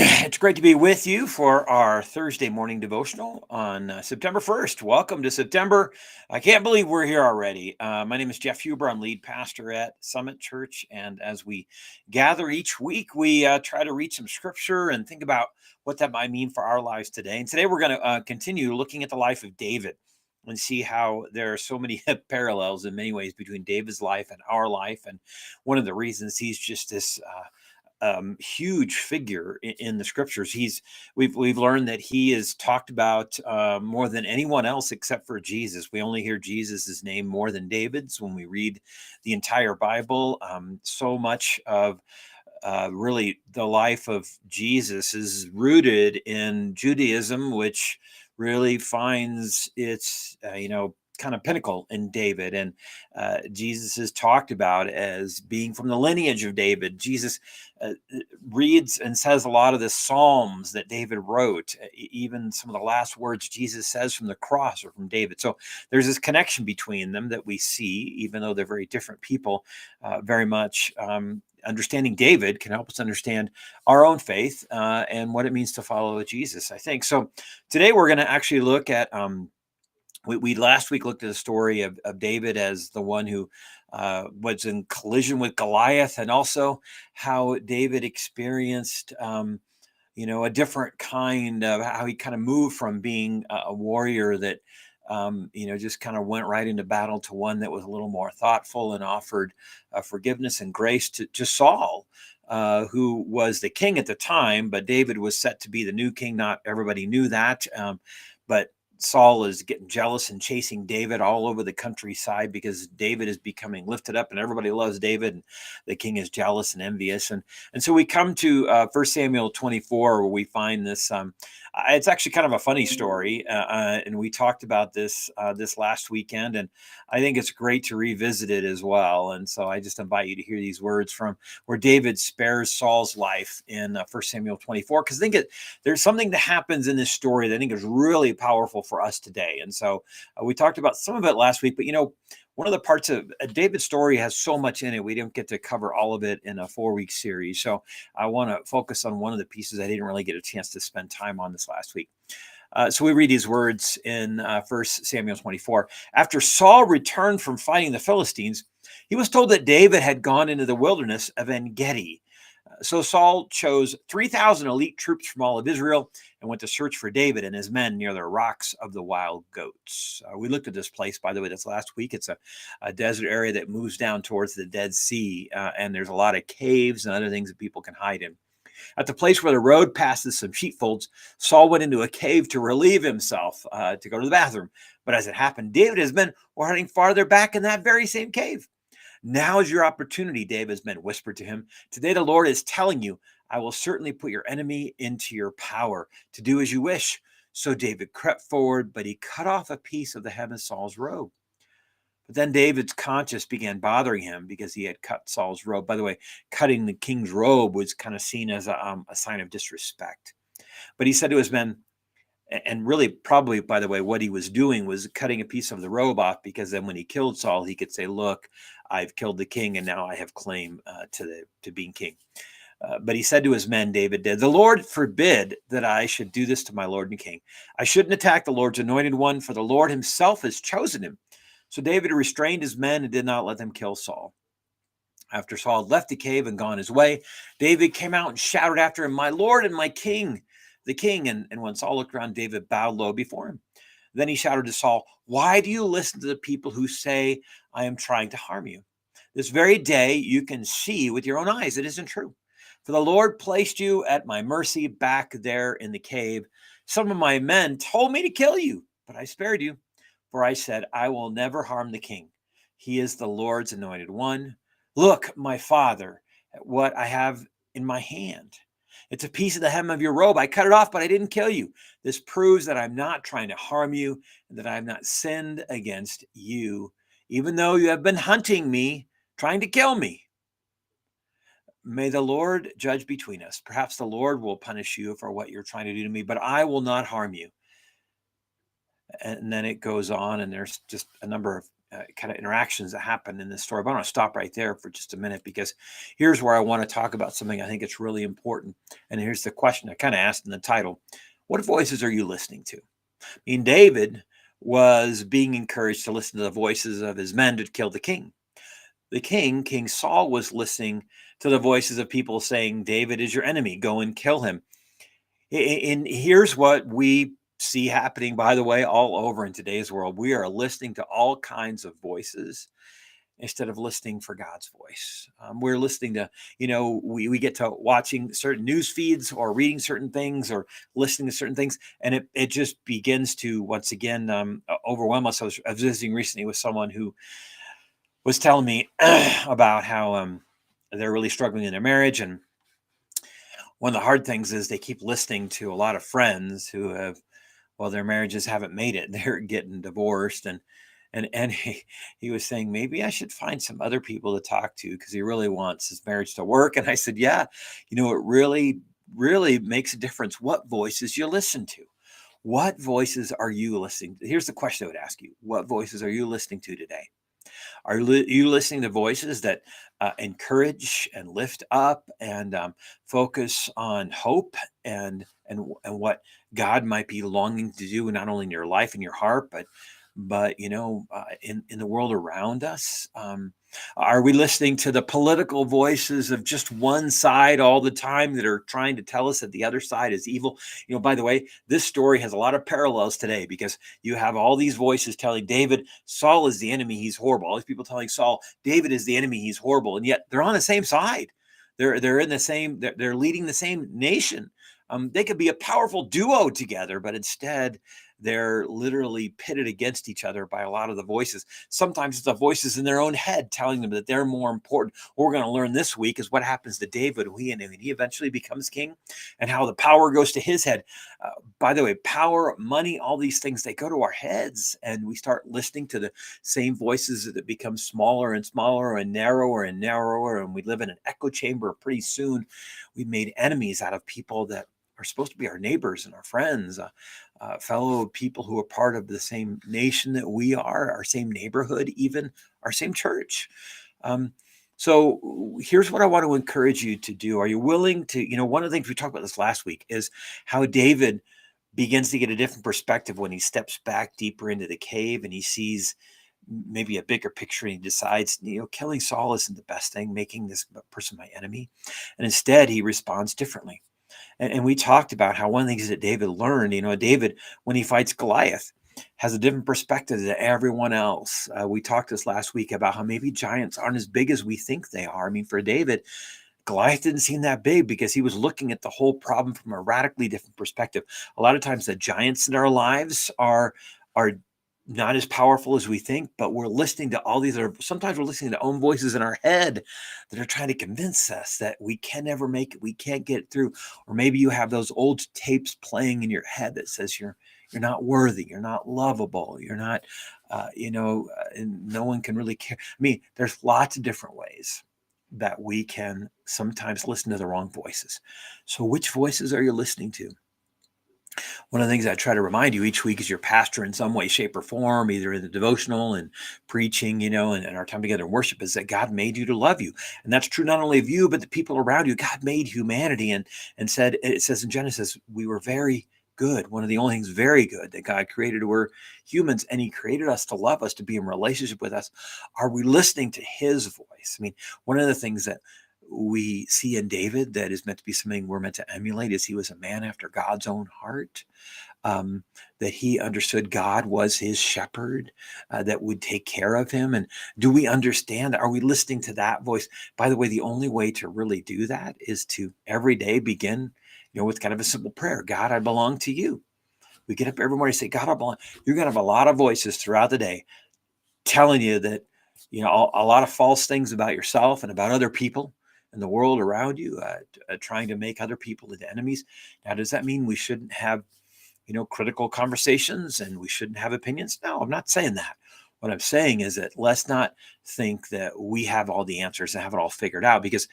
It's great to be with you for our Thursday morning devotional on September 1st. Welcome to September. I can't believe we're here already. My name is Jeff Huber. I'm lead pastor at Summit Church. And as we gather each week, we try to read some scripture and think about what that might mean for our lives today. And today we're going to continue looking at the life of David and see how there are so many parallels in many ways between David's life and our life. And one of the reasons he's just this huge figure in the scriptures. We've learned that he is talked about more than anyone else except for Jesus. We only hear Jesus's name more than David's when we read the entire Bible. So much of really the life of Jesus is rooted in Judaism, which really finds its kind of pinnacle in David. And Jesus is talked about as being from the lineage of David. Jesus reads and says a lot of the Psalms that David wrote. Even some of the last words Jesus says from the cross are from David. So there's this connection between them that we see, even though they're very different people, very much. Understanding David can help us understand our own faith and what it means to follow Jesus, I think. So today we're going to actually look at we last week looked at the story of David as the one who was in collision with Goliath, and also how David experienced a different kind of how he kind of moved from being a warrior that just kind of went right into battle to one that was a little more thoughtful and offered forgiveness and grace to Saul, who was the king at the time, but David was set to be the new king. Not everybody knew that, but Saul is getting jealous and chasing David all over the countryside because David is becoming lifted up and everybody loves David, and the king is jealous and envious. And so we come to 1 Samuel 24, where we find this. It's actually kind of a funny story, and we talked about this last weekend, and I think it's great to revisit it as well. And so I just invite you to hear these words from where David spares Saul's life in 1 Samuel 24, because I think there's something that happens in this story that I think is really powerful for us today. And so we talked about some of it last week, but one of the parts of David's story has so much in it. We didn't get to cover all of it in a 4-week series. So I want to focus on one of the pieces I didn't really get a chance to spend time on this last week. So we read these words in 1 Samuel 24. After Saul returned from fighting the Philistines, he was told that David had gone into the wilderness of En-Gedi. So Saul chose 3,000 elite troops from all of Israel and went to search for David and his men near the rocks of the wild goats. We looked at this place, by the way, that's last week. It's a desert area that moves down towards the Dead Sea, and there's a lot of caves and other things that people can hide in. At the place where the road passes some sheepfolds, Saul went into a cave to relieve himself, to go to the bathroom. But as it happened, David and his men were hiding farther back in that very same cave. Now is your opportunity, David's men whispered to him. Today the Lord is telling you, I will certainly put your enemy into your power to do as you wish. So David crept forward, but he cut off a piece of the hem of Saul's robe. But then David's conscience began bothering him because he had cut Saul's robe. By the way, cutting the king's robe was kind of seen as a sign of disrespect. But he said to his men, and really probably, by the way, what he was doing was cutting a piece of the robe off, because then when he killed Saul, he could say, look, I've killed the king and now I have claim to being king. But he said to his men, David did, the Lord forbid that I should do this to my Lord and king. I shouldn't attack the Lord's anointed one, for the Lord himself has chosen him. So David restrained his men and did not let them kill Saul. After Saul had left the cave and gone his way, David came out and shouted after him, my Lord and my king, the king. And when Saul looked around, David bowed low before him. Then he shouted to Saul, why do you listen to the people who say I am trying to harm you? This very day you can see with your own eyes it isn't true. For the Lord placed you at my mercy back there in the cave. Some of my men told me to kill you, but I spared you. For I said, I will never harm the king. He is the Lord's anointed one. Look, my father, at what I have in my hand. It's a piece of the hem of your robe. I cut it off, but I didn't kill you. This proves that I'm not trying to harm you and that I have not sinned against you, even though you have been hunting me, trying to kill me. May the Lord judge between us. Perhaps the Lord will punish you for what you're trying to do to me, but I will not harm you. And then it goes on, and there's just a number of kind of interactions that happen in this story. But I want to stop right there for just a minute, because here's where I want to talk about something I think it's really important. And here's the question I kind of asked in the title: what voices are you listening to? I mean, David was being encouraged to listen to the voices of his men to kill the king. King Saul, was listening to the voices of people saying, David is your enemy, go and kill him. And here's what we see happening, by the way, all over in today's world. We are listening to all kinds of voices instead of listening for God's voice. We're listening to, we get to watching certain news feeds or reading certain things or listening to certain things. And it just begins to, once again, overwhelm us. I was visiting recently with someone who was telling me about how they're really struggling in their marriage. And one of the hard things is they keep listening to a lot of friends who have, well, their marriages haven't made it. They're getting divorced. And he was saying, maybe I should find some other people to talk to because he really wants his marriage to work. And I said, yeah, it really, really makes a difference what voices you listen to. What voices are you listening to? Here's the question I would ask you. What voices are you listening to today? Are you listening to voices that encourage and lift up and focus on hope and what God might be longing to do, not only in your life and your heart, but in the world around us? Are we listening to the political voices of just one side all the time that are trying to tell us that the other side is evil? By the way, this story has a lot of parallels today, because you have all these voices telling David, Saul is the enemy, he's horrible. All these people telling Saul, David is the enemy, he's horrible. And yet they're on the same side. They're in the same, they're leading the same nation. They could be a powerful duo together, but instead they're literally pitted against each other by a lot of the voices. Sometimes it's the voices in their own head telling them that they're more important. What we're going to learn this week is what happens to David when he eventually becomes king, and how the power goes to his head. By the way, power, money, all these things, they go to our heads, and we start listening to the same voices that become smaller and smaller and narrower, and we live in an echo chamber. Pretty soon we've made enemies out of people that are supposed to be our neighbors and our friends, fellow people who are part of the same nation that we are, our same neighborhood, even our same church. So here's what I want to encourage you to do. Are you willing to, one of the things we talked about this last week is how David begins to get a different perspective when he steps back deeper into the cave and he sees maybe a bigger picture, and he decides, killing Saul isn't the best thing, making this person my enemy. And instead he responds differently. And we talked about how one of the things that David learned, David, when he fights Goliath, has a different perspective than everyone else. We talked this last week about how maybe giants aren't as big as we think they are. I mean, for David, Goliath didn't seem that big because he was looking at the whole problem from a radically different perspective. A lot of times the giants in our lives are not as powerful as we think, but we're listening to all these other, sometimes we're listening to own voices in our head that are trying to convince us that we can never make it, we can't get through. Or maybe you have those old tapes playing in your head that says you're not worthy, you're not lovable, you're not, and no one can really care. I mean, there's lots of different ways that we can sometimes listen to the wrong voices. So which voices are you listening to? One of the things I try to remind you each week is your pastor in some way, shape, or form, either in the devotional and preaching, and our time together in worship, is that God made you to love you. And that's true not only of you, but the people around you. God made humanity and said, it says in Genesis, we were very good. One of the only things very good that God created were humans, and he created us to love us, to be in relationship with us. Are we listening to his voice? I mean, one of the things that we see in David that is meant to be something we're meant to emulate is he was a man after God's own heart. That he understood God was his shepherd, that would take care of him. And do we understand? Are we listening to that voice? By the way, the only way to really do that is to every day begin, with kind of a simple prayer. God, I belong to you. We get up every morning and say, God, I belong. You're going to have a lot of voices throughout the day telling you that, a lot of false things about yourself and about other people and the world around you, trying to make other people into enemies. Now, does that mean we shouldn't have critical conversations and we shouldn't have opinions? No, I'm not saying that. What I'm saying is that let's not think that we have all the answers and have it all figured out, because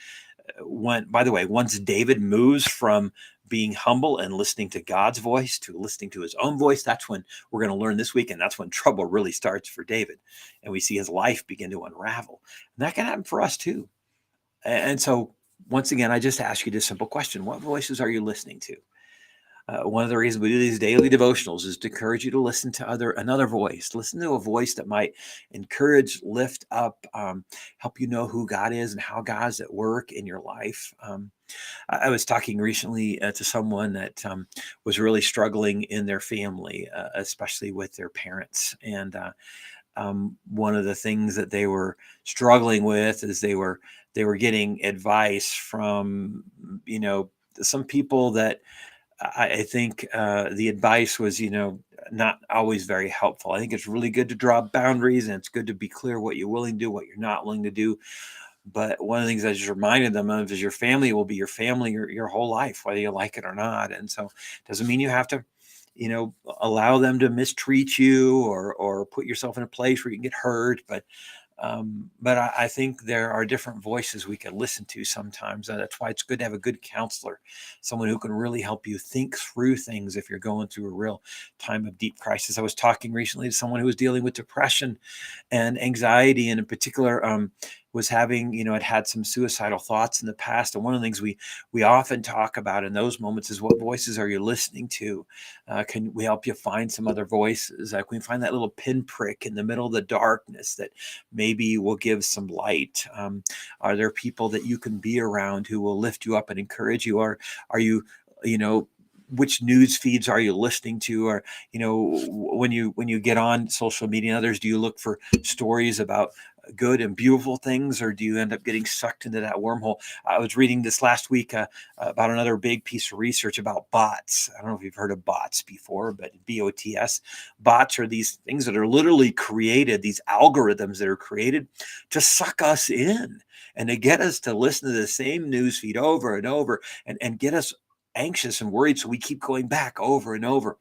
by the way, once David moves from being humble and listening to God's voice to listening to his own voice. That's when we're going to learn this week. And that's when trouble really starts for David. And we see his life begin to unravel. And that can happen for us too. And so, once again, I just ask you this simple question: what voices are you listening to? One of the reasons we do these daily devotionals is to encourage you to listen to another voice. Listen to a voice that might encourage, lift up, help you know who God is and how God's at work in your life. I was talking recently to someone that was really struggling in their family, especially with their parents. And one of the things that they were struggling with is they were getting advice from some people that I think the advice was not always very helpful. I think it's really good to draw boundaries, and it's good to be clear what you're willing to do, what you're not willing to do. But one of the things I just reminded them of is your family will be your family your whole life, whether you like it or not. And so it doesn't mean you have to, allow them to mistreat you or put yourself in a place where you can get hurt. But I think there are different voices we can listen to sometimes. That's why it's good to have a good counselor, someone who can really help you think through things if you're going through a real time of deep crisis. I was talking recently to someone who was dealing with depression and anxiety, and in particular, was having, had some suicidal thoughts in the past. And one of the things we often talk about in those moments is, what voices are you listening to? Can we help you find some other voices? Like, we find that little pinprick in the middle of the darkness that maybe will give some light. Are there people that you can be around who will lift you up and encourage you? Or are you, which news feeds are you listening to? Or when you get on social media and others, do you look for stories about good and beautiful things, or do you end up getting sucked into that wormhole? I was reading this last week about another big piece of research about bots. I don't know if you've heard of bots before, but BOTS. Bots are these things that are literally created, these algorithms that are created to suck us in and to get us to listen to the same news feed over and over, and get us anxious and worried, so we keep going back over and over.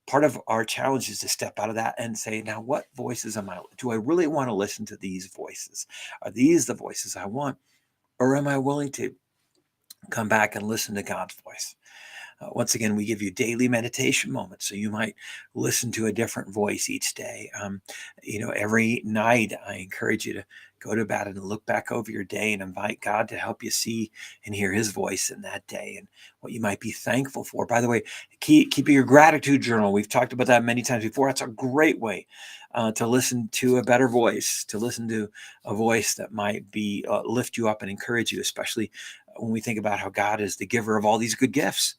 Part of our challenge is to step out of that and say, now, what voices do I really want to listen to? These voices? Are these the voices I want? Or am I willing to come back and listen to God's voice? Once again, we give you daily meditation moments, so you might listen to a different voice each day. Every night, I encourage you to go to bed and look back over your day and invite God to help you see and hear his voice in that day and what you might be thankful for. By the way, keeping your gratitude journal. We've talked about that many times before. That's a great way to listen to a better voice, to listen to a voice that might be lift you up and encourage you, especially when we think about how God is the giver of all these good gifts.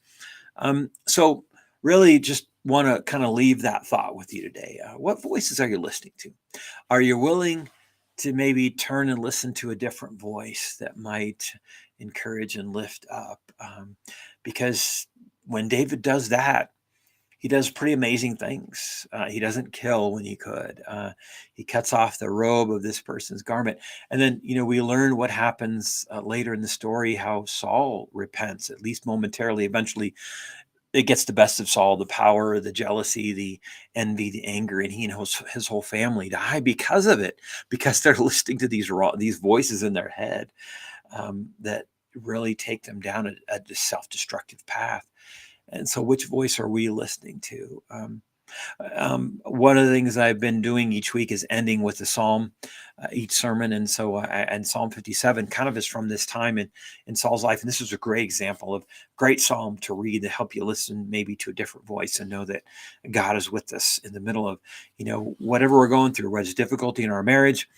So really just want to kind of leave that thought with you today. What voices are you listening to? Are you willing to maybe turn and listen to a different voice that might encourage and lift up? Because when David does that, he does pretty amazing things. He doesn't kill when he could. He cuts off the robe of this person's garment. And then, we learn what happens later in the story, how Saul repents, at least momentarily. Eventually, it gets the best of Saul, the power, the jealousy, the envy, the anger, and he and his whole family die because of it, because they're listening to these voices in their head that really take them down a self-destructive path. And so, which voice are we listening to? One of the things I've been doing each week is ending with a psalm, each sermon. And so, and Psalm 57 kind of is from this time in Saul's life. And this is a great example of great psalm to read to help you listen maybe to a different voice and know that God is with us in the middle of, whatever we're going through, whether it's difficulty in our marriage,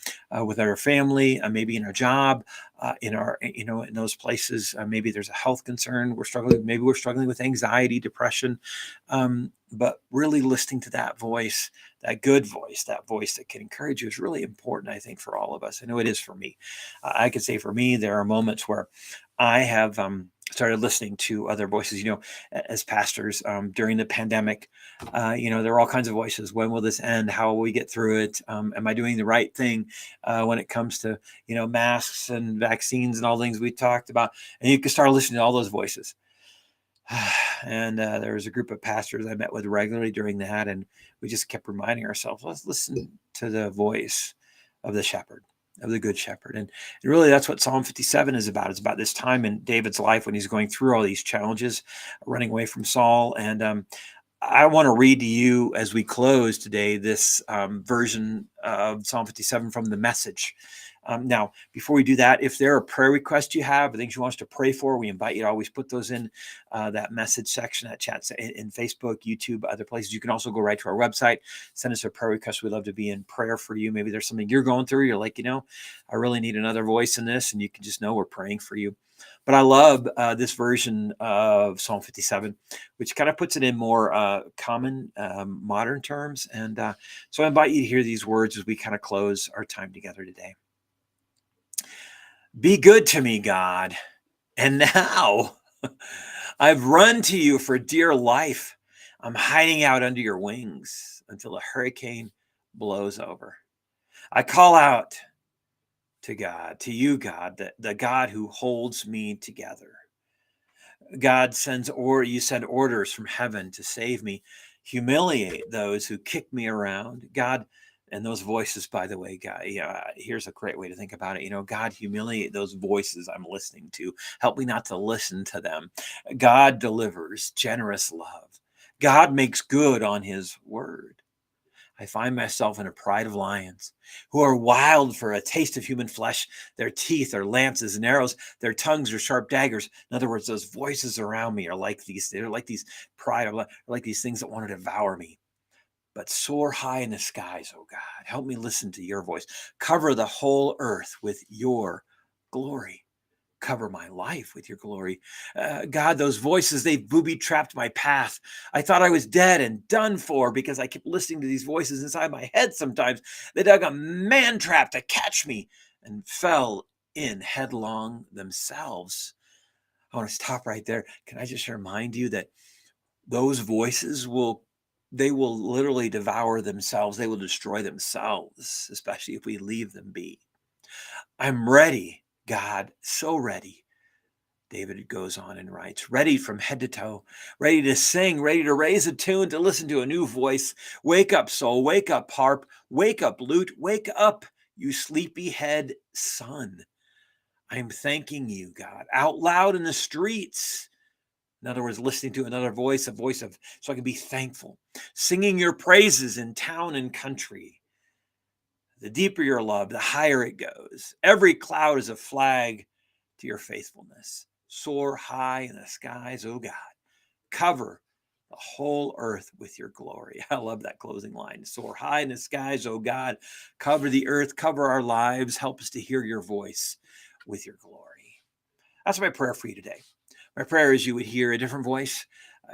with our family, maybe in our job, in our, in those places, maybe there's a health concern maybe we're struggling with anxiety, depression, but really listening to that voice, that good voice, that voice that can encourage you is really important, I think, for all of us. I know it is for me. I could say for me, there are moments where I have started listening to other voices, as pastors during the pandemic. There are all kinds of voices. When will this end? How will we get through it? Am I doing the right thing when it comes to, masks and vaccines and all the things we talked about? And you can start listening to all those voices. And there was a group of pastors I met with regularly during that, and we just kept reminding ourselves, let's listen to the voice of the shepherd. of the Good Shepherd. And really, that's what Psalm 57 is about. It's about this time in David's life when he's going through all these challenges, running away from Saul. And I want to read to you as we close today this version of Psalm 57 from the Message. Now, before we do that, if there are prayer requests you have, or things you want us to pray for, we invite you to always put those in that message section, that chat in Facebook, YouTube, other places. You can also go right to our website, send us a prayer request. We'd love to be in prayer for you. Maybe there's something you're going through. You're like, I really need another voice in this, and you can just know we're praying for you. But I love this version of Psalm 57, which kind of puts it in more common modern terms. And so I invite you to hear these words as we kind of close our time together today. Be good to me, God. And now I've run to you for dear life. I'm hiding out under your wings until a hurricane blows over. I call out to God, to you, God, the God who holds me together. God you send orders from heaven to save me, humiliate those who kick me around. God, and those voices, by the way, God, here's a great way to think about it. God, humiliate those voices I'm listening to. Help me not to listen to them. God delivers generous love. God makes good on his word. I find myself in a pride of lions who are wild for a taste of human flesh. Their teeth are lances and arrows. Their tongues are sharp daggers. In other words, those voices around me are like these. They're like these like these things that want to devour me. But soar high in the skies, oh God. Help me listen to your voice. Cover the whole earth with your glory. Cover my life with your glory. God, those voices, they booby-trapped my path. I thought I was dead and done for because I kept listening to these voices inside my head sometimes. They dug a man trap to catch me and fell in headlong themselves. I want to stop right there. Can I just remind you that those voices will literally devour themselves. They will destroy themselves, especially if we leave them be. I'm ready, God, so ready. David goes on and writes, ready from head to toe, ready to sing, ready to raise a tune, to listen to a new voice. Wake up, soul, wake up, harp, wake up, lute, wake up, you sleepyhead son. I'm thanking you, God, out loud in the streets. In other words, listening to another voice, so I can be thankful. Singing your praises in town and country. The deeper your love, the higher it goes. Every cloud is a flag to your faithfulness. Soar high in the skies, oh God. Cover the whole earth with your glory. I love that closing line. Soar high in the skies, oh God. Cover the earth, cover our lives. Help us to hear your voice with your glory. That's my prayer for you today. My prayer is you would hear a different voice.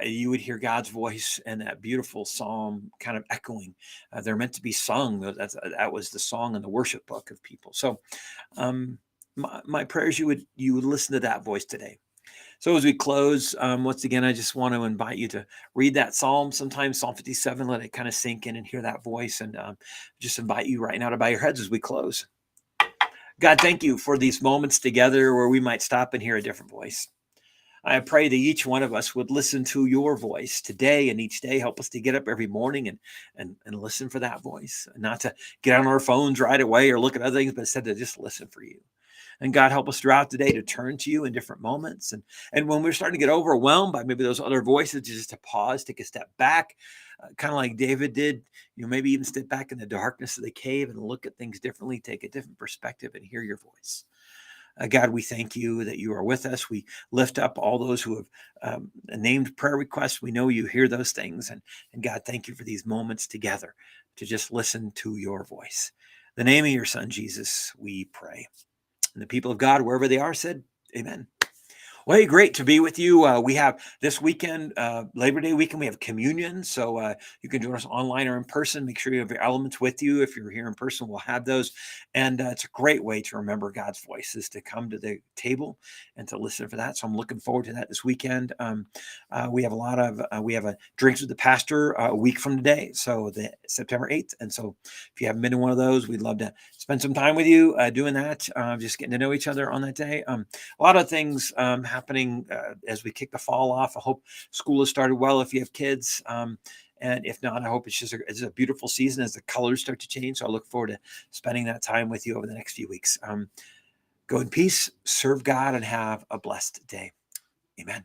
You would hear God's voice and that beautiful psalm kind of echoing. They're meant to be sung. That was the song in the worship book of people. So my prayer is you would listen to that voice today. So as we close, once again, I just want to invite you to read that psalm. Sometimes Psalm 57, let it kind of sink in and hear that voice. And just invite you right now to bow your heads as we close. God, thank you for these moments together where we might stop and hear a different voice. I pray that each one of us would listen to your voice today and each day. Help us to get up every morning and listen for that voice, and not to get on our phones right away or look at other things, but instead to just listen for you. And God, help us throughout the day to turn to you in different moments. And when we're starting to get overwhelmed by maybe those other voices, just to pause, take a step back, kind of like David did, maybe even step back in the darkness of the cave and look at things differently, take a different perspective and hear your voice. God, we thank you that you are with us. We lift up all those who have named prayer requests. We know you hear those things. And God, thank you for these moments together to just listen to your voice. In the name of your son, Jesus, we pray. And the people of God, wherever they are, said, amen. Well, hey, great to be with you. We have this weekend, Labor Day weekend, we have communion. So you can join us online or in person. Make sure you have your elements with you. If you're here in person, we'll have those. And it's a great way to remember God's voice, is to come to the table and to listen for that. So I'm looking forward to that this weekend. We have a Drinks with the Pastor a week from today, so the September 8th. And so if you haven't been to one of those, we'd love to spend some time with you doing that, just getting to know each other on that day. A lot of things happening as we kick the fall off. I hope school has started well if you have kids. And if not, I hope it's a beautiful season as the colors start to change. So I look forward to spending that time with you over the next few weeks. Go in peace, serve God, and have a blessed day. Amen.